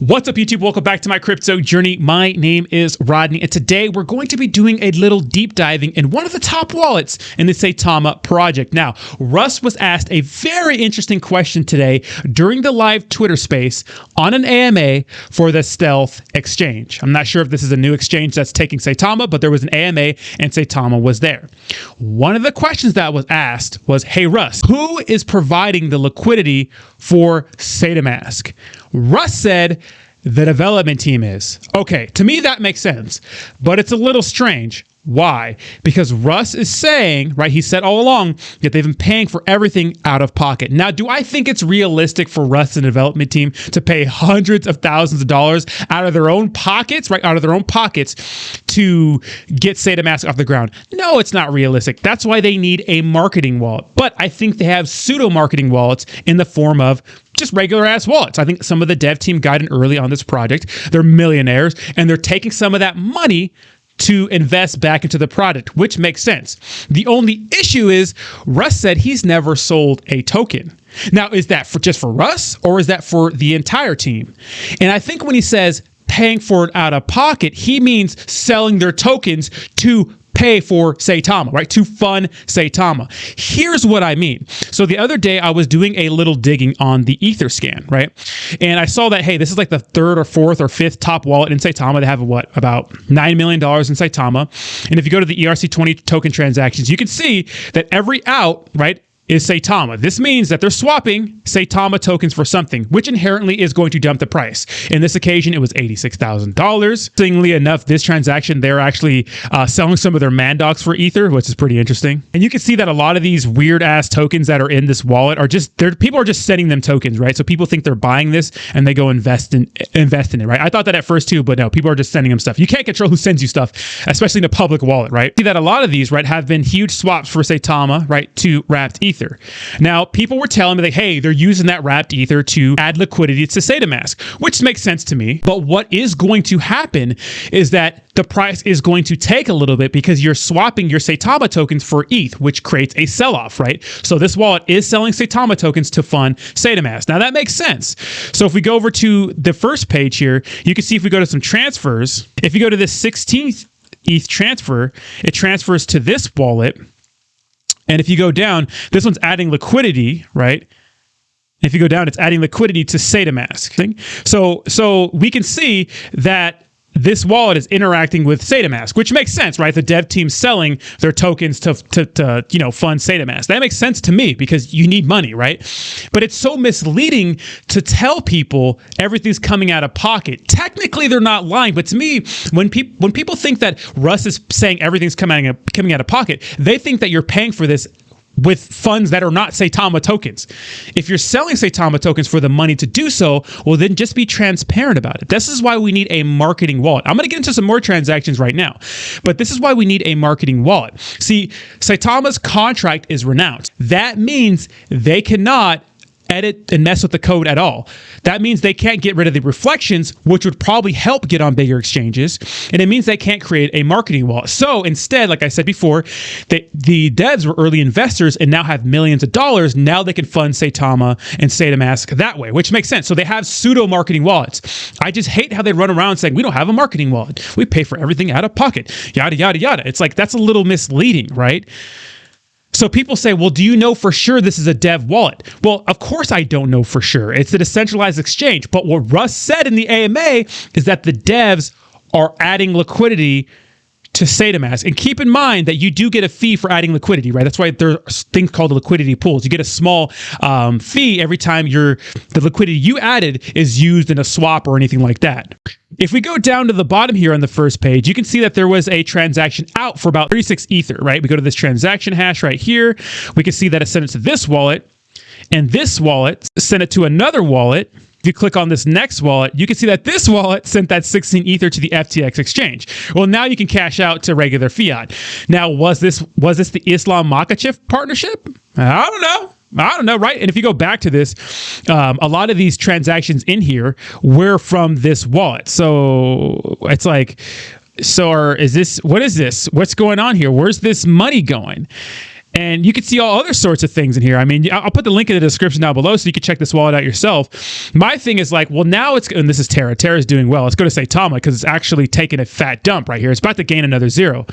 What's up, YouTube? Welcome back to my crypto journey. My name is Rodney, and today we're going to be doing a little deep diving in one of the top wallets in the Saitama project. Now, Russ was asked a very interesting question today during the live Twitter space on an AMA for the Stealth exchange. I'm not sure if this is a new exchange that's taking Saitama, but there was an AMA and Saitama was there. One of the questions that was asked was, hey, Russ, who is providing the liquidity for Saitama? Russ said the development team is. Okay, to me that makes sense, but it's a little strange. Why? Because Russ is saying, right, he said all along that they've been paying for everything out of pocket. Now, do I think it's realistic for Russ and the development team to pay hundreds of thousands of dollars out of their own pockets, right, out of their own pockets to get Saitama off the ground? No, it's not realistic. That's why they need a marketing wallet. But I think they have pseudo marketing wallets in the form of just regular ass wallets. I think some of the dev team got in early on this project. They're millionaires and they're taking some of that money to invest back into the product, which makes sense. The only issue is Russ said he's never sold a token. Now, is that just for Russ or is that for the entire team? And I think when he says paying for it out of pocket, he means selling their tokens to pay for Saitama, right? To fund Saitama. Here's what I mean. So the other day I was doing a little digging on the Etherscan, right? And I saw that, hey, this is like the third or fourth or fifth top wallet in Saitama. They have what, about $9 million in Saitama. And if you go to the ERC20 token transactions, you can see that every out, right, is Saitama. This means that they're swapping Saitama tokens for something, which inherently is going to dump the price. In this occasion, it was $86,000. Interestingly enough, this transaction, they're actually selling some of their Mandocs for Ether, which is pretty interesting. And you can see that a lot of these weird ass tokens that are in this wallet are just, people are just sending them tokens, right? So people think they're buying this and they go invest in it, right? I thought that at first too, but no, people are just sending them stuff. You can't control who sends you stuff, especially in a public wallet, right? See that a lot of these, right, have been huge swaps for Saitama, right, to wrapped Ether. Now, people were telling me that, hey, they're using that wrapped Ether to add liquidity to Saitama, which makes sense to me. But what is going to happen is that the price is going to take a little bit because you're swapping your Saitama tokens for ETH, which creates a sell-off, right? So this wallet is selling Saitama tokens to fund Saitama. Now, that makes sense. So if we go over to the first page here, you can see if we go to some transfers, if you go to this 16th ETH transfer, it transfers to this wallet. And if you go down, this one's adding liquidity, right? If you go down, it's adding liquidity to Saitama. So we can see that this wallet is interacting with Saitama, which makes sense, right? The dev team's selling their tokens to fund Saitama. That makes sense to me because you need money, right? But it's so misleading to tell people everything's coming out of pocket. Technically, they're not lying, but to me, when people think that Russ is saying everything's coming out of pocket, they think that you're paying for this with funds that are not Saitama tokens. If you're selling Saitama tokens for the money to do so, well, then just be transparent about it. This is why we need a marketing wallet. I'm going to get into some more transactions right now, but this is why we need a marketing wallet. See, Saitama's contract is renounced. That means they cannot edit and mess with the code at all. That means they can't get rid of the reflections, which would probably help get on bigger exchanges. And it means they can't create a marketing wallet. So instead, like I said before, the devs were early investors and now have millions of dollars. Now they can fund Saitama and Saitama that way, which makes sense. So they have pseudo marketing wallets. I just hate how they run around saying, we don't have a marketing wallet. We pay for everything out of pocket, yada, yada, yada. It's like, that's a little misleading, right? So people say, well, do you know for sure this is a dev wallet? Well, of course I don't know for sure. It's a decentralized exchange. But what Russ said in the AMA is that the devs are adding liquidity to Saitama. And keep in mind that you do get a fee for adding liquidity, right? That's why there are things called liquidity pools. You get a small fee every time the liquidity you added is used in a swap or anything like that. If we go down to the bottom here on the first page, you can see that there was a transaction out for about 36 Ether, right? We go to this transaction hash right here. We can see that it sent it to this wallet, and this wallet sent it to another wallet. If you click on this next wallet, you can see that this wallet sent that 16 Ether to the FTX exchange. Well, now you can cash out to regular fiat. Now, was this the Islam Makhachev partnership? I don't know, right? And if you go back to this, a lot of these transactions in here were from this wallet. So it's like, what is this? What's going on here? Where's this money going? And you can see all other sorts of things in here. I mean, I'll put the link in the description down below so you can check this wallet out yourself. My thing is like, well, now it's, and this is Terra. Terra's doing well. Let's go to Saitama because it's actually taking a fat dump right here. It's about to gain another 0.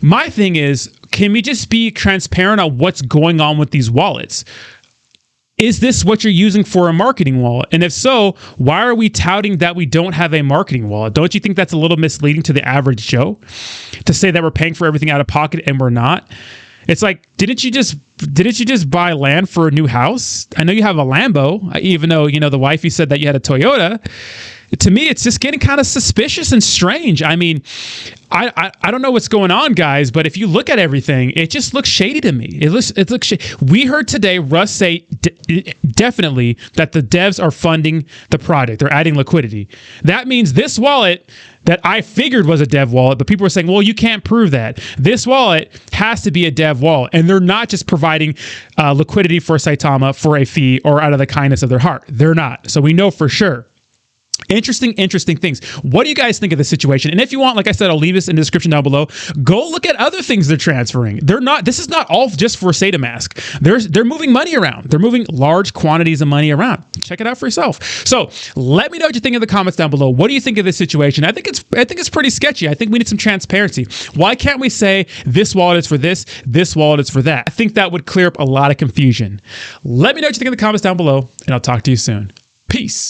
My thing is, can we just be transparent on what's going on with these wallets? Is this what you're using for a marketing wallet? And if so, why are we touting that we don't have a marketing wallet? Don't you think that's a little misleading to the average Joe to say that we're paying for everything out of pocket and we're not? It's like, didn't you just buy land for a new house? I know you have a Lambo, even though, you know, the wifey said that you had a Toyota. To me, it's just getting kind of suspicious and strange. I mean, I don't know what's going on, guys, but if you look at everything, it just looks shady to me. It looks shady. We heard today Russ say definitely that the devs are funding the project. They're adding liquidity. That means this wallet that I figured was a dev wallet, but people were saying, well, you can't prove that. This wallet has to be a dev wallet, and they're not just providing liquidity for Saitama for a fee or out of the kindness of their heart. They're not. So we know for sure. Interesting things. What do you guys think of this situation? And if you want, like I said, I'll leave this in the description down below. Go look at other things they're transferring. This is not all just for SataMask. They're moving money around. They're moving large quantities of money around. Check it out for yourself. So let me know what you think in the comments down below. What do you think of this situation? I think it's pretty sketchy. I think we need some transparency. Why can't we say this wallet is for this wallet is for that? I think that would clear up a lot of confusion. Let me know what you think in the comments down below, and I'll talk to you soon. Peace.